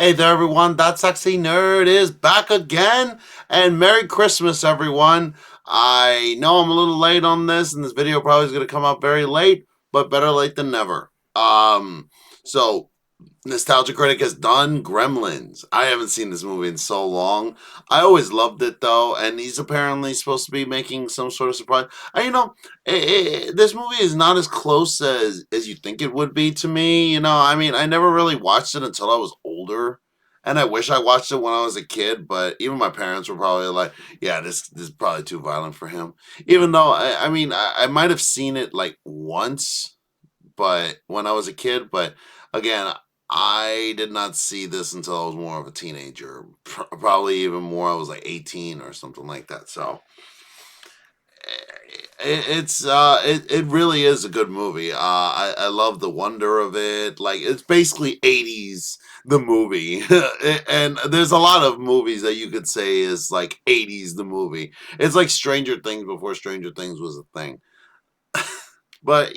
Hey there, everyone. That Sexy Nerd is back again. And Merry Christmas, everyone. I know I'm a little late on this, and this video probably is going to come out very late, but better late than never. So Nostalgia Critic has done Gremlins. I haven't seen this movie in so long. I always loved it, though, and he's apparently supposed to be making some sort of surprise. This movie is not as close as you think it would be to me. I never really watched it until I was older, and I wish I watched it when I was a kid, but even my parents were probably like, yeah, this is probably too violent for him. Even though, I might have seen it, like, once, but when I was a kid, but again, I did not see this until I was more of a teenager. Probably even more, I was like 18 or something like that. So it really is a good movie. I love the wonder of it. Like, it's basically 80s the movie. And there's a lot of movies that you could say is like 80s the movie. It's like Stranger Things before Stranger Things was a thing. But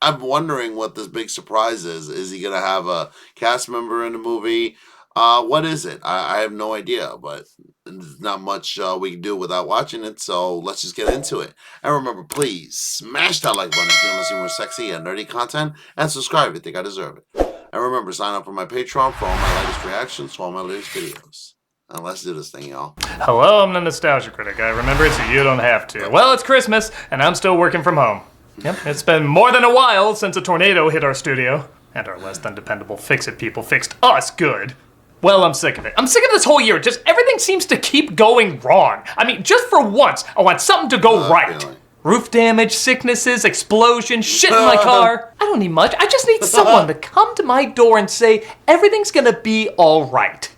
I'm wondering what this big surprise is. Is he going to have a cast member in the movie? What is it? I have no idea, but there's not much we can do without watching it, so let's just get into it. And remember, please smash that like button if you want to see more sexy and nerdy content, and subscribe if you think I deserve it. And remember, sign up for my Patreon for all my latest reactions to all my latest videos. And let's do this thing, y'all. Hello, I'm the Nostalgia Critic. I remember it so you don't have to. Well, it's Christmas, and I'm still working from home. Yep, it's been more than a while since a tornado hit our studio, and our less than dependable fix-it people fixed us good. Well, I'm sick of it. I'm sick of this whole year. Just everything seems to keep going wrong. Just for once, I want something to go right. Feeling. Roof damage, sicknesses, explosions, shit in my car. I don't need much. I just need someone to come to my door and say, everything's gonna be all right.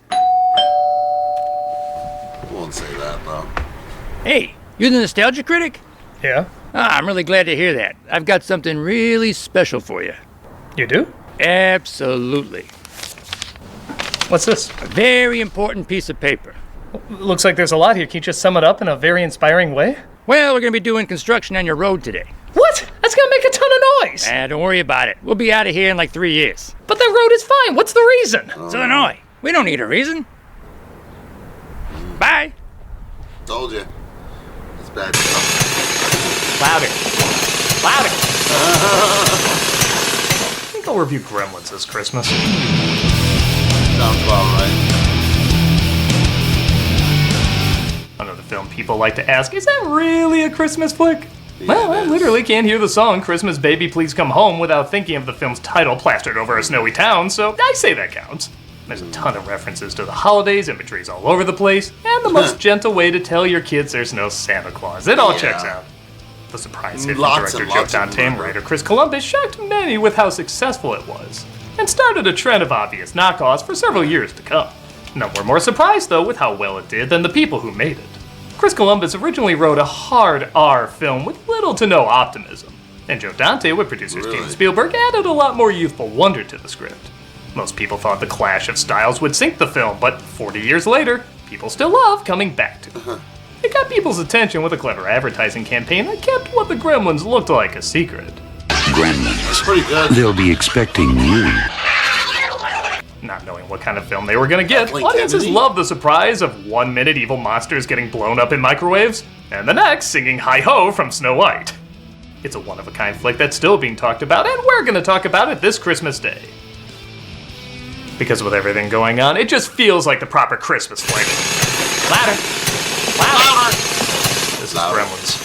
Won't say that, though. Hey, you're the Nostalgia Critic? Yeah? I'm really glad to hear that. I've got something really special for you. You do? Absolutely. What's this? A very important piece of paper. Looks like there's a lot here. Can you just sum it up in a very inspiring way? Well, we're going to be doing construction on your road today. What? That's gonna make a ton of noise! Don't worry about it. We'll be out of here in like 3 years. But the road is fine. What's the reason? It's Illinois. We don't need a reason. Bye. Told you. It's bad. Louder. Louder. I think I'll review Gremlins this Christmas. Sounds about right. Another film people like to ask, is that really a Christmas flick? Yeah, Well, I it is. literally can't hear the song Christmas Baby Please Come Home without thinking of the film's title plastered over a snowy town, so I say that counts. There's a ton of references to the holidays, imagery's all over the place, and the most gentle way to tell your kids there's no Santa Claus. It all checks out. The surprise hit from Lots director and Joe lots of Dante and them. writer Chris Columbus shocked many with how successful it was, and started a trend of obvious knockoffs for several years to come. None were more surprised, though, with how well it did than the people who made it. Chris Columbus originally wrote a hard R film with little to no optimism, and Joe Dante, with producer Really? Steven Spielberg, added a lot more youthful wonder to the script. Most people thought the clash of styles would sink the film, but 40 years later, people still love coming back to it. It got people's attention with a clever advertising campaign that kept what the Gremlins looked like a secret. It's pretty good. They'll be expecting you. Not knowing what kind of film they were gonna get, Kathleen audiences Kennedy? loved the surprise of 1 minute evil monsters getting blown up in microwaves, and the next singing Hi-Ho from Snow White. It's a one-of-a-kind flick that's still being talked about, and we're gonna talk about it this Christmas Day. Because with everything going on, it just feels like the proper Christmas flick. Louder! Louder! This is Louder. Gremlins.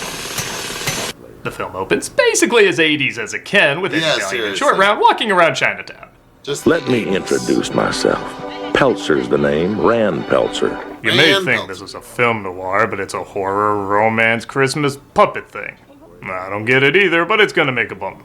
The film opens basically as 80s as it can, with Yeah, Eddie Valiant and seriously. Short Round walking around Chinatown. Just Let me introduce myself. Peltzer's the name, Rand Peltzer. You may Man, think no. this is a film noir, but it's a horror, romance, Christmas puppet thing. I don't get it either, but it's gonna make a bump.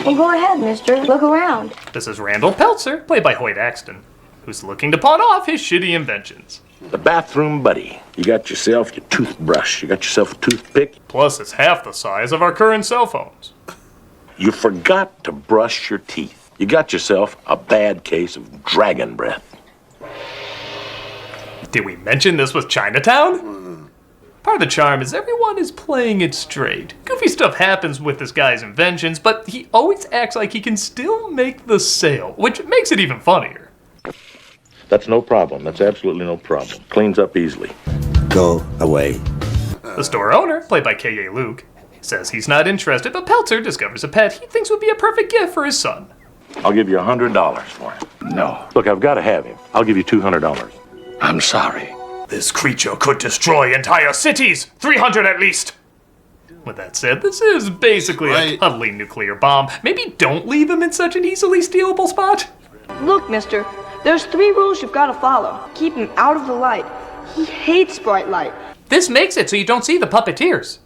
Well, go ahead, mister. Look around. This is Randall Peltzer, played by Hoyt Axton, who's looking to pawn off his shitty inventions. The bathroom buddy. You got yourself your toothbrush. You got yourself a toothpick. Plus, it's half the size of our current cell phones. You forgot to brush your teeth. You got yourself a bad case of dragon breath. Did we mention this was Chinatown? Part of the charm is everyone is playing it straight. Goofy stuff happens with this guy's inventions, but he always acts like he can still make the sale, which makes it even funnier. That's no problem. That's absolutely no problem. Cleans up easily. Go away. The store owner, played by K.A. Luke, says he's not interested, but Peltzer discovers a pet he thinks would be a perfect gift for his son. I'll give you $100 for him. No. Look, I've got to have him. I'll give you $200. I'm sorry. This creature could destroy entire cities! 300 at least! With that said, this is basically a cuddly nuclear bomb. Maybe don't leave him in such an easily stealable spot. Look, mister, there's 3 rules you've got to follow. Keep him out of the light. He hates bright light. This makes it so you don't see the puppeteers.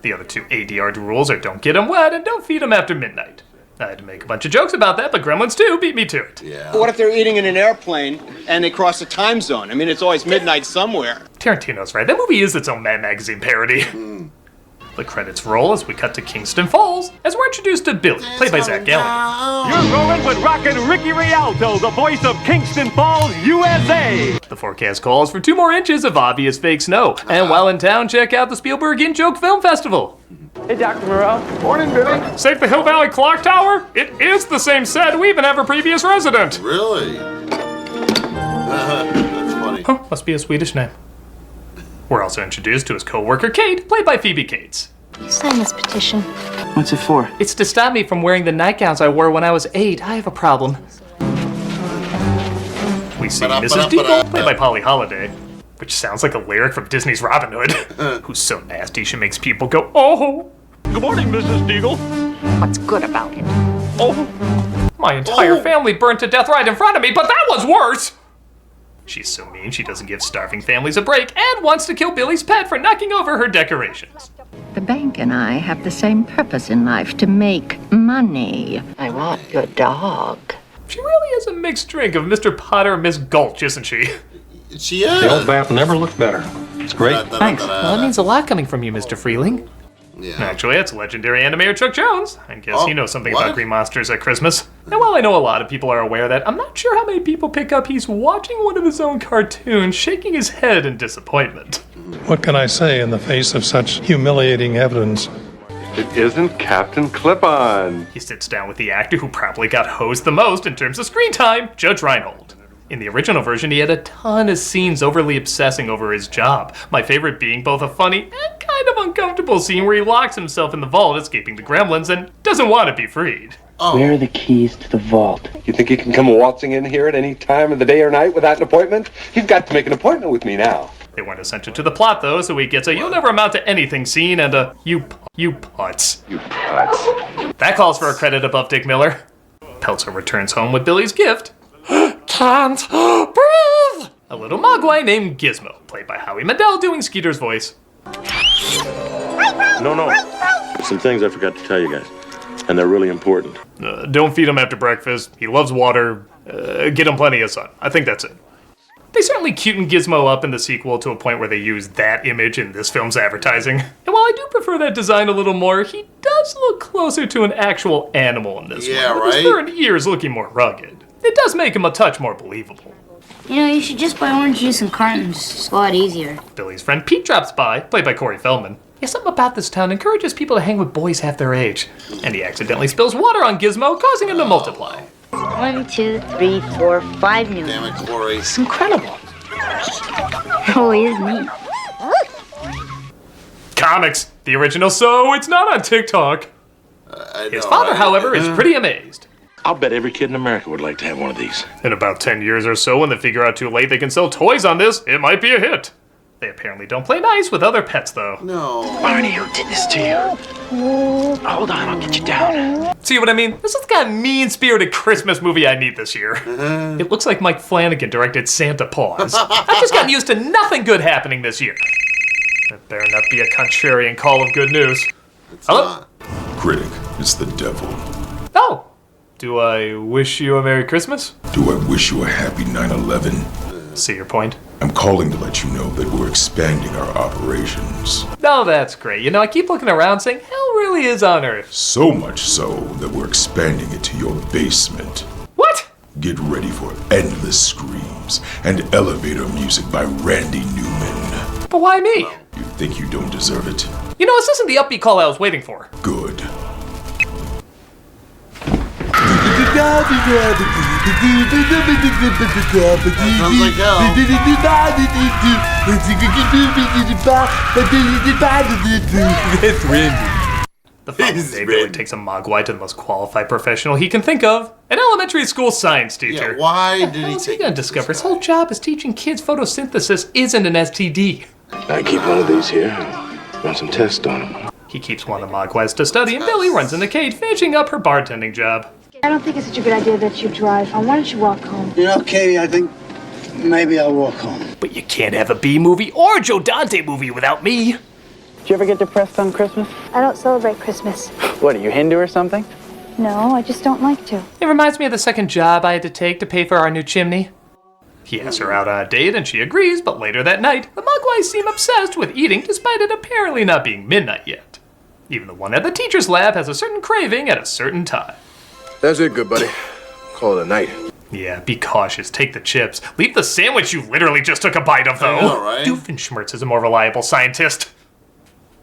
The other 2 ADR rules are don't get him wet and don't feed him after midnight. I had to make a bunch of jokes about that, but Gremlins 2 beat me to it. Yeah. But what if they're eating in an airplane and they cross a time zone? I mean, it's always midnight somewhere. Tarantino's right. That movie is its own Mad Magazine parody. The credits roll as we cut to Kingston Falls, as we're introduced to Billy, played by Zach Galligan. You're rolling with Rockin' Ricky Rialto, the voice of Kingston Falls, USA! The forecast calls for 2 more inches of obvious fake snow. And while in town, check out the Spielberg In-Joke Film Festival. Hey, Dr. Moreau. Morning, Billy. Save the Hill Valley Clock Tower? It is the same set. We even have a previous resident. Really? That's funny. Huh, must be a Swedish name. We're also introduced to his co-worker Kate, played by Phoebe Cates. Sign this petition. What's it for? It's to stop me from wearing the nightgowns I wore when I was 8. I have a problem. We see Mrs. Deagle, played by Polly Holliday, which sounds like a lyric from Disney's Robin Hood, who's so nasty she makes people go, oh! Good morning, Mrs. Deagle. What's good about it? Oh, My entire family burned to death right in front of me, but that was worse! She's so mean she doesn't give starving families a break and wants to kill Billy's pet for knocking over her decorations. The bank and I have the same purpose in life, to make money. I want your dog. She really is a mixed drink of Mr. Potter and Miss Gulch, isn't she? She is. the old bath never looked better. It's great. Thanks. Well, that means a lot coming from you, Mr. Freeling. Yeah. Actually, it's legendary animator Chuck Jones. I guess he knows something what? about green monsters at Christmas. And while I know a lot of people are aware of that, I'm not sure how many people pick up he's watching one of his own cartoons, shaking his head in disappointment. What can I say in the face of such humiliating evidence? It isn't Captain Clip-On. He sits down with the actor who probably got hosed the most in terms of screen time, Judge Reinhold. In the original version, he had a ton of scenes overly obsessing over his job. My favorite being both a funny and kind of uncomfortable scene where he locks himself in the vault escaping the Gremlins and doesn't want to be freed. Where are the keys to the vault? You think you can come waltzing in here at any time of the day or night without an appointment? You've got to make an appointment with me now. They weren't essential to the plot, though, so he gets a you'll never amount to anything scene and a you putz. You putz. That calls for a credit above Dick Miller. Peltzer returns home with Billy's gift. Can't breathe! A little mogwai named Gizmo, played by Howie Mandel doing Skeeter's voice. No. Some things I forgot to tell you guys, and they're really important. Don't feed him after breakfast. He loves water. Get him plenty of sun. I think that's it. They certainly cuten Gizmo up in the sequel to a point where they use that image in this film's advertising. And while I do prefer that design a little more, he does look closer to an actual animal in this one. With his fur and ears looking more rugged. It does make him a touch more believable. You know, you should just buy orange juice in cartons. It's a lot easier. Billy's friend Pete drops by, played by Corey Feldman. Yeah, something about this town encourages people to hang with boys half their age. And he accidentally spills water on Gizmo, causing him to multiply. 1, 2, 3, 4, 5 new. Damn it, Corey. It's incredible. Oh, he is neat. Comics, the original, so it's not on TikTok. His father, however, is pretty amazed. I'll bet every kid in America would like to have one of these. In about 10 years or so, when they figure out too late they can sell toys on this, it might be a hit. They apparently don't play nice with other pets, though. No. Barney, who did this to you? Hold on, I'll get you down. See what I mean? This is the kind of mean-spirited Christmas movie I need this year. It looks like Mike Flanagan directed Santa Paws. I've just gotten used to nothing good happening this year. There better not be a contrarian call of good news. Hello? Critic, it's the devil. Oh. Do I wish you a Merry Christmas? Do I wish you a happy 9/11? See your point. I'm calling to let you know that we're expanding our operations. Oh, that's great. You know, I keep looking around saying, hell really is on Earth. So much so that we're expanding it to your basement. What? Get ready for endless screams and elevator music by Randy Newman. But why me? You think you don't deserve it? You know, this isn't the upbeat call I was waiting for. Good. Sounds like hell. That's Randy. The following day, Billy takes a mogwai to the most qualified professional he can think of, an elementary school science teacher. Yeah, why did he How's take gonna discover his whole job is teaching kids photosynthesis isn't an STD? I keep one of these here and run some tests on them. He keeps one of the mogwais to study, and Billy runs into Kate, finishing up her bartending job. I don't think it's such a good idea that you drive. Why don't you walk home? You know, Katie, I think maybe I'll walk home. But you can't have a B movie or a Joe Dante movie without me. Did you ever get depressed on Christmas? I don't celebrate Christmas. What, are you Hindu or something? No, I just don't like to. It reminds me of the second job I had to take to pay for our new chimney. He asks her out on a date and she agrees, but later that night, the mogwais seem obsessed with eating despite it apparently not being midnight yet. Even the one at the teacher's lab has a certain craving at a certain time. That's it, good buddy. Call it a night. Yeah, be cautious. Take the chips. Leave the sandwich you literally just took a bite of, though. I know, right? Doofenshmirtz is a more reliable scientist.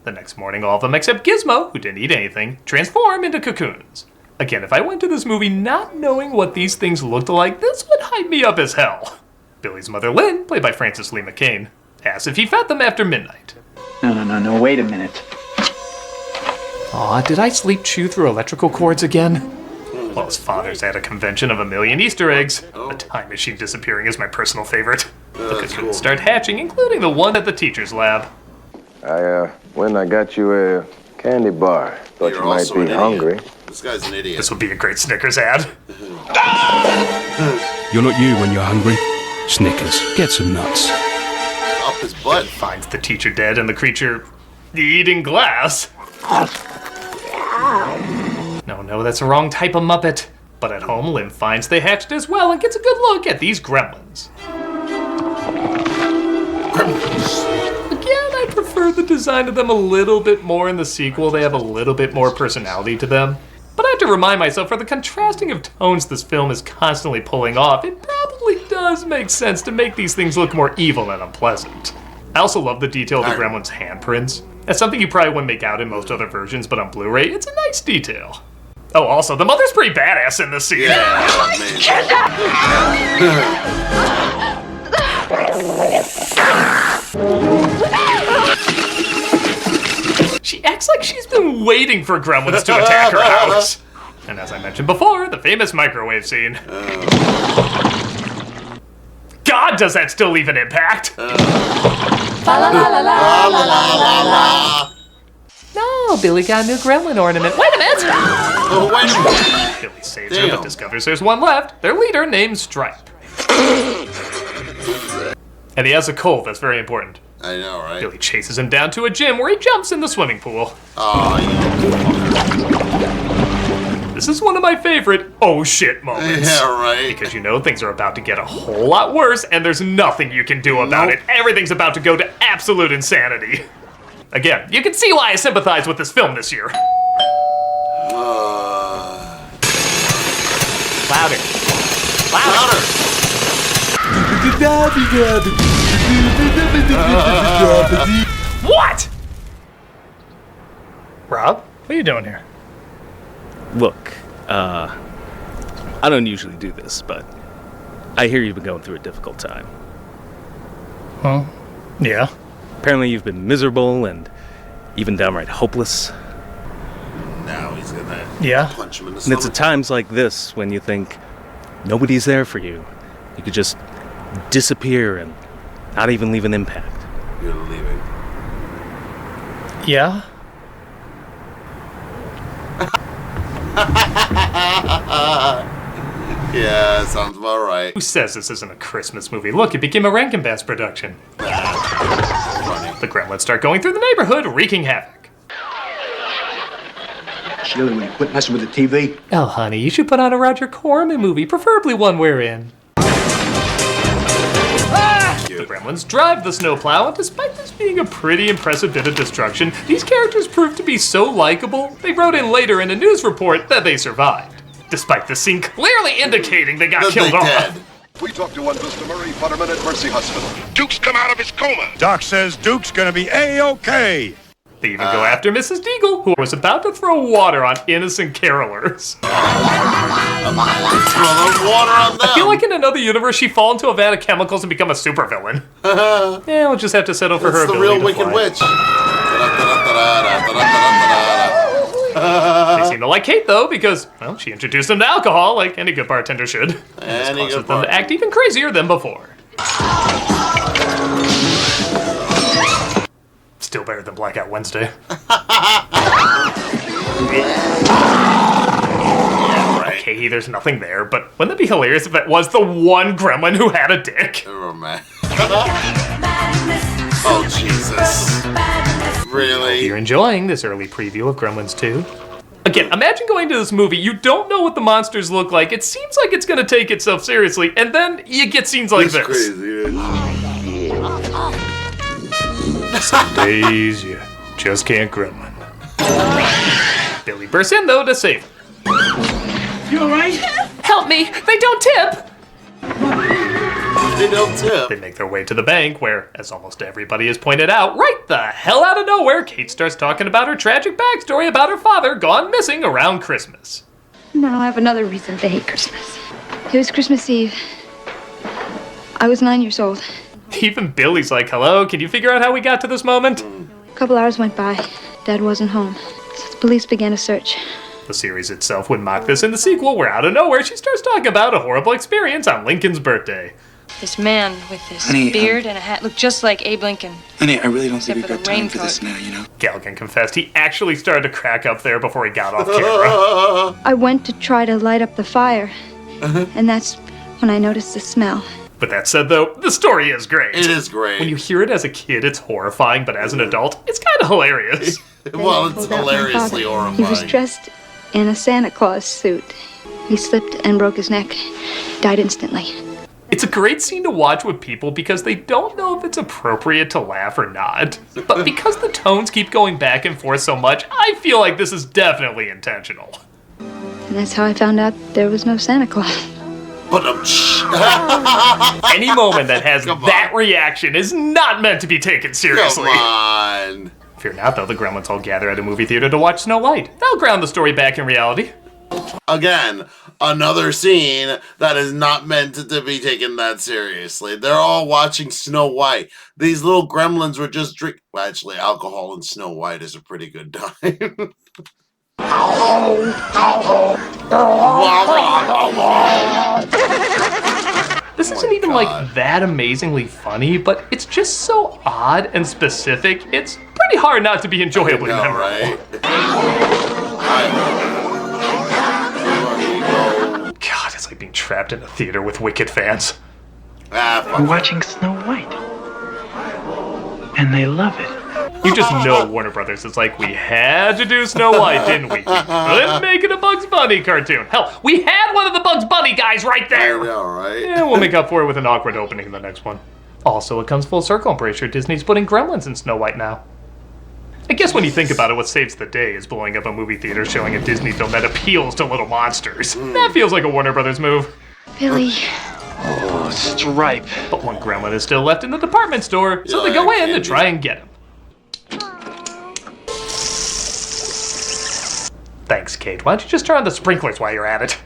The next morning, all of them except Gizmo, who didn't eat anything, transform into cocoons. Again, if I went to this movie not knowing what these things looked like, this would hype me up as hell. Billy's mother, Lynn, played by Frances Lee McCain, asks if he fed them after midnight. No, wait a minute. Aw, did I sleep chew through electrical cords again? Well, his father's at a convention of 1,000,000 Easter eggs. The time machine disappearing is my personal favorite. The cocoons start hatching, including the one at the teacher's lab. When I got you a candy bar. Thought You're you might also be an idiot. hungry. This guy's an idiot. This would be a great Snickers ad. You're not you when you're hungry. Snickers, get some nuts. Up his butt. Finds the teacher dead and the creature eating glass. No, that's the wrong type of Muppet. But at home, Lynn finds they hatched as well and gets a good look at these gremlins. Again, I prefer the design of them a little bit more in the sequel. They have a little bit more personality to them. But I have to remind myself, for the contrasting of tones this film is constantly pulling off, it probably does make sense to make these things look more evil and unpleasant. I also love the detail of the gremlins' handprints. That's something you probably wouldn't make out in most other versions, but on Blu-ray, it's a nice detail. Oh, also, the mother's pretty badass in this scene. Yeah, She acts like she's been waiting for gremlins to attack her house. And as I mentioned before, the famous microwave scene. God, does that still leave an impact? No, Billy got a new gremlin ornament. Wait a minute! Oh, wait a minute. Billy saves her, but discovers there's one left. Their leader, named Stripe. And he has a cold, that's very important. I know, right? Billy chases him down to a gym where he jumps in the swimming pool. Oh, This is one of my favorite oh shit moments. Yeah, right. Because you know things are about to get a whole lot worse and there's nothing you can do about it. Everything's about to go to absolute insanity. Again, you can see why I sympathize with this film this year. Louder. What? Rob, what are you doing here? Look, I don't usually do this, but I hear you've been going through a difficult time. Huh? Yeah. Apparently you've been miserable and even downright hopeless. Now he's gonna punch him in the And stomach. it's at times like this when you think nobody's there for you. You could just disappear and not even leave an impact. You're leaving. Yeah? Yeah, sounds about right. Who says this isn't a Christmas movie? Look, it became a Rankin Bass production. The gremlins start going through the neighborhood, wreaking havoc. Shirley, will you quit messing with the TV? Oh, honey, you should put on a Roger Corman movie, preferably one we're in. The gremlins drive the snowplow, and despite this being a pretty impressive bit of destruction, these characters proved to be so likable, they wrote in later in a news report that they survived. Despite the scene clearly indicating they got killed off. We talked to one Mr. Murray Futterman at Mercy Hospital. Duke's come out of his coma. Doc says Duke's gonna be A-OK. They even go after Mrs. Deagle, who was about to throw water on innocent carolers. Throw water on them. I feel like in another universe she'd fall into a vat of chemicals and become a supervillain. Yeah, we'll just have to settle for her It's the ability real to Wicked fly. Witch. They seem to like Kate, though, because, well, she introduced them to alcohol, like any good bartender should. And this causes them to act even crazier than before. Still better than Blackout Wednesday. Okay, there's nothing there, but wouldn't it be hilarious if it was the one gremlin who had a dick? Oh, man. Oh, Jesus. Really? Hope you're enjoying this early preview of Gremlins 2. Again, imagine going to this movie, you don't know what the monsters look like, it seems like it's gonna take itself seriously, and then you get scenes like this. Crazy. Some days you just can't gremlin. Billy bursts in, though, to save him. You alright? Help me! They don't tip! They don't tip. They make their way to the bank where, as almost everybody has pointed out, right the hell out of nowhere, Kate starts talking about her tragic backstory about her father gone missing around Christmas. Now I have another reason to hate Christmas. It was Christmas Eve. I was 9 years old. Even Billy's like, hello, can you figure out how we got to this moment? A couple hours went by. Dad wasn't home. So the police began a search. The series itself would mock this in the sequel, where out of nowhere she starts talking about a horrible experience on Lincoln's birthday. This man with this Honey, beard and a hat looked just like Abe Lincoln. Honey, I really don't think Except we've for got the time for raincoat. this now, you know? Galligan confessed he actually started to crack up there before he got off camera. I went to try to light up the fire. And that's when I noticed the smell. But that said, though, the story is great. It is great. When you hear it as a kid, it's horrifying, but as an adult, it's kind of hilarious. Well, it's Pulled out my hilariously father. horrifying. He was dressed in a Santa Claus suit. He slipped and broke his neck. Died instantly. It's a great scene to watch with people because they don't know if it's appropriate to laugh or not. But because the tones keep going back and forth so much, I feel like this is definitely intentional. And that's how I found out there was no Santa Claus. But Any moment that has that reaction is not meant to be taken seriously. Come on. Fear not, though, the Gremlins all gather at a movie theater to watch Snow White. They'll ground the story back in reality. Again, another scene that is not meant to be taken that seriously. They're all watching Snow White. These little gremlins were just drinking. Well, actually, alcohol and Snow White is a pretty good time. This isn't even like that amazingly funny, but it's just so odd and specific, it's pretty hard not to be enjoyably memorable. God, it's like being trapped in a theater with Wicked fans. We're watching Snow White. And they love it. You just know Warner Brothers is like, we had to do Snow White, didn't we? We couldn't make it a Bugs Bunny cartoon. Hell, we had one of the Bugs Bunny guys right there. I know, right? Yeah, we'll make up for it with an awkward opening in the next one. Also, it comes full circle. I'm pretty sure Disney's putting Gremlins in Snow White now. I guess when you think about it, what saves the day is blowing up a movie theater showing a Disney film that appeals to little monsters. That feels like a Warner Brothers move. Billy. Oh, Stripe. But one gremlin is still left in the department store, so they go in to try and get him. Thanks, Kate. Why don't you just turn on the sprinklers while you're at it?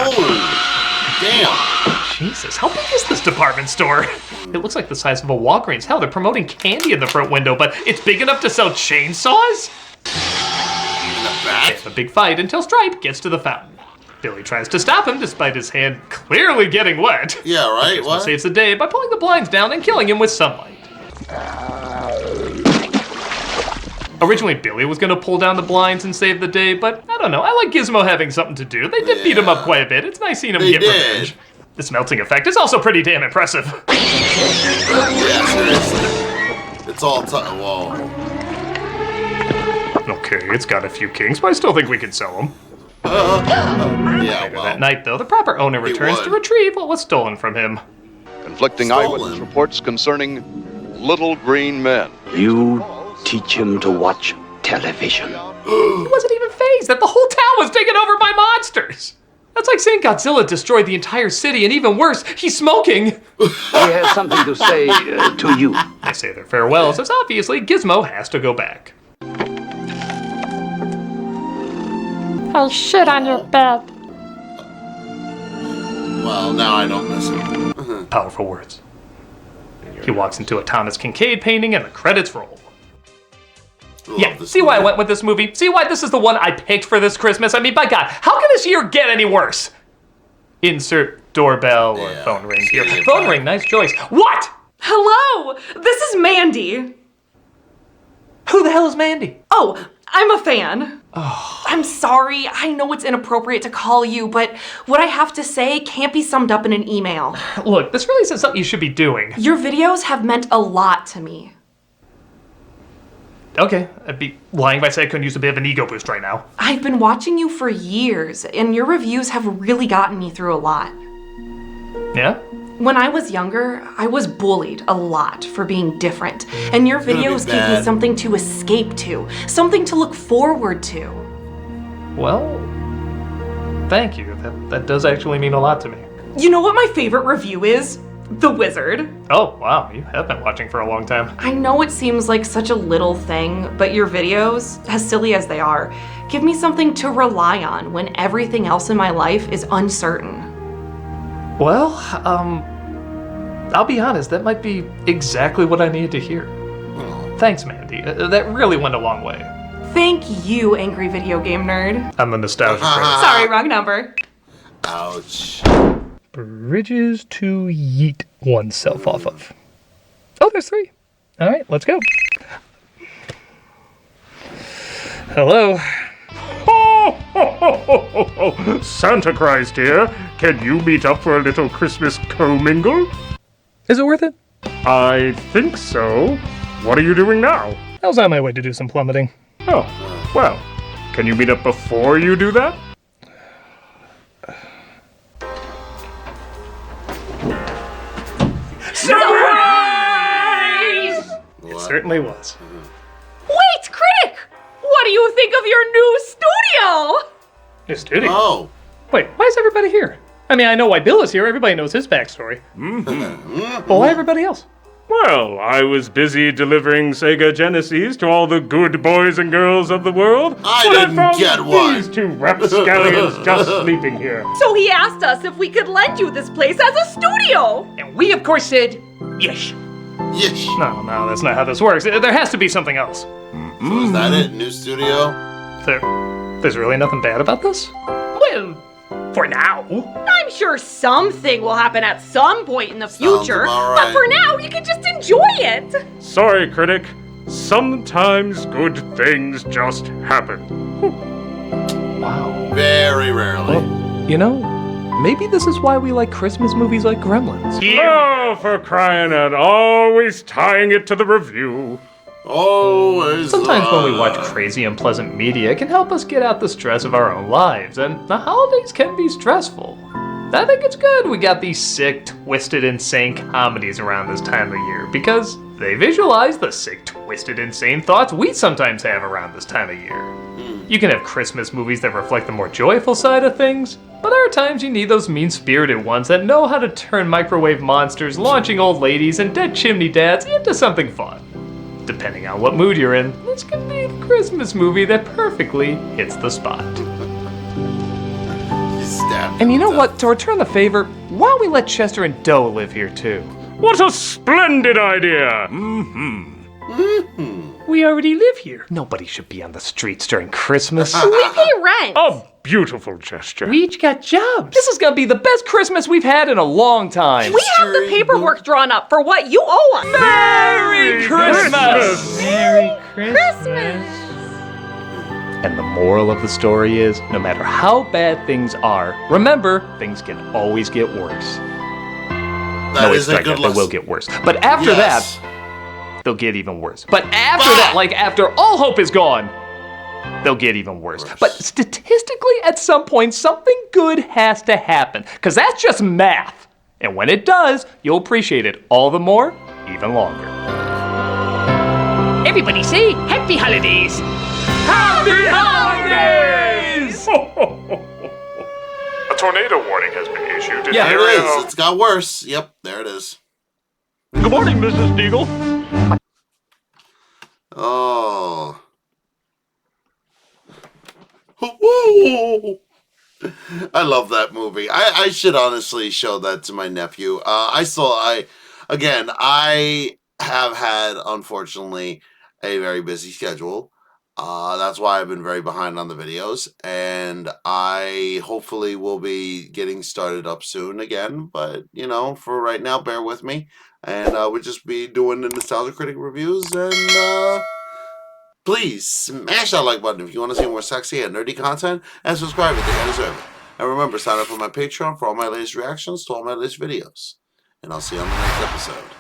Oh, damn. Jesus, how big is this department store? It looks like the size of a Walgreens. Hell, they're promoting candy in the front window, but it's big enough to sell chainsaws? They have a big fight until Stripe gets to the fountain. Billy tries to stop him despite his hand clearly getting wet. Yeah, right? What? Saves the day by pulling the blinds down and killing him with sunlight. Originally, Billy was going to pull down the blinds and save the day, but I don't know. I like Gizmo having something to do. They did beat him up quite a bit. It's nice seeing him get revenge. This melting effect is also pretty damn impressive. Yeah, seriously. It's all whoa. Okay, it's got a few kinks, but I still think we can sell them. Yeah, well. That night, though, the proper owner returns to retrieve what was stolen from him. Conflicting eyewitness reports concerning little green men. You teach him to watch television. He wasn't even phased that the whole town was taken over by monsters. That's like saying Godzilla destroyed the entire city, and even worse, he's smoking. He has something to say to you. They say their farewells, as obviously Gizmo has to go back. I shit on your bed. Well, now I don't miss him. Powerful words. He walks into a Thomas Kincaid painting and the credits roll. Yeah, see why I went with this movie? See why this is the one I picked for this Christmas? I mean, by God, how can this year get any worse? Insert doorbell or phone ring here. Phone ring, nice choice. What? Hello, this is Mandy. Who the hell is Mandy? Oh, I'm a fan. I'm sorry, I know it's inappropriate to call you, but what I have to say can't be summed up in an email. Look, this really isn't something you should be doing. Your videos have meant a lot to me. Okay, I'd be lying if I said I couldn't use a bit of an ego boost right now. I've been watching you for years, and your reviews have really gotten me through a lot. Yeah? When I was younger, I was bullied a lot for being different, and your videos gave me something to escape to, something to look forward to. Well, thank you. That does actually mean a lot to me. You know what my favorite review is? The Wizard. Oh, wow, you have been watching for a long time. I know it seems like such a little thing, but your videos, as silly as they are, give me something to rely on when everything else in my life is uncertain. Well, I'll be honest, that might be exactly what I needed to hear. Thanks, Mandy. That really went a long way. Thank you, angry video game nerd. I'm a nostalgia friend. Sorry, wrong number. Ouch. Bridges to yeet oneself off of. Oh, there's 3. All right, let's go. Hello. Santa Christ here. Can you meet up for a little Christmas commingle? Is it worth it? I think so. What are you doing now? I was on my way to do some plummeting. Oh, well, can you meet up before you do that? Surprise! It certainly was. Wait, Critic! What do you think of your new studio? New studio? Oh. Wait, why is everybody here? I mean, I know why Bill is here. Everybody knows his backstory. But why everybody else? Well, I was busy delivering Sega Genesis to all the good boys and girls of the world. I when didn't found get one. These 2 rapscallions just sleeping here. So he asked us if we could lend you this place as a studio. And we, of course, said, yes. Yes. No, that's not how this works. There has to be something else. So is that it? New studio? There's really nothing bad about this? Well, for now. I'm sure something will happen at some point in the future, about but right. for now, you can just enjoy it. Sorry, Critic. Sometimes good things just happen. Wow. Very rarely. Well, you know, maybe this is why we like Christmas movies like Gremlins. Oh, for crying out, always tying it to the review. Always. Sometimes when we watch crazy, unpleasant media, it can help us get out the stress of our own lives, and the holidays can be stressful. I think it's good we got these sick, twisted, insane comedies around this time of year, because they visualize the sick, twisted, insane thoughts we sometimes have around this time of year. You can have Christmas movies that reflect the more joyful side of things, but there are times you need those mean-spirited ones that know how to turn microwave monsters, launching old ladies, and dead chimney dads into something fun. Depending on what mood you're in, this could be the Christmas movie that perfectly hits the spot. And you know what? To return the favor, why don't we let Chester and Doe live here too? What a splendid idea! We already live here. Nobody should be on the streets during Christmas. We pay rent. A beautiful gesture. We each got jobs. This is gonna be the best Christmas we've had in a long time. We have the paperwork drawn up for what you owe us. Merry Christmas! Merry Christmas! And the moral of the story is, no matter how bad things are, remember, things can always get worse. That is a good they lesson. will get worse. But after that, they'll get even worse. But after that, like after all hope is gone, they'll get even worse. But statistically, at some point, something good has to happen. Because that's just math. And when it does, you'll appreciate it all the more, even longer. Everybody say Happy Holidays! Happy Holidays! A tornado warning has been issued in Yeah, the it area. is. It's got worse. Yep, there it is. Good morning, Mrs. Deagle. Oh. I love that movie. I should honestly show that to my nephew. I have had, unfortunately, a very busy schedule. That's why I've been very behind on the videos, and I hopefully will be getting started up soon again. But, you know, for right now, bear with me, and we'll just be doing the Nostalgia Critic reviews, and please smash that like button if you want to see more sexy and nerdy content, and subscribe if you think I deserve it. And remember, sign up for my Patreon for all my latest reactions to all my latest videos. And I'll see you on the next episode.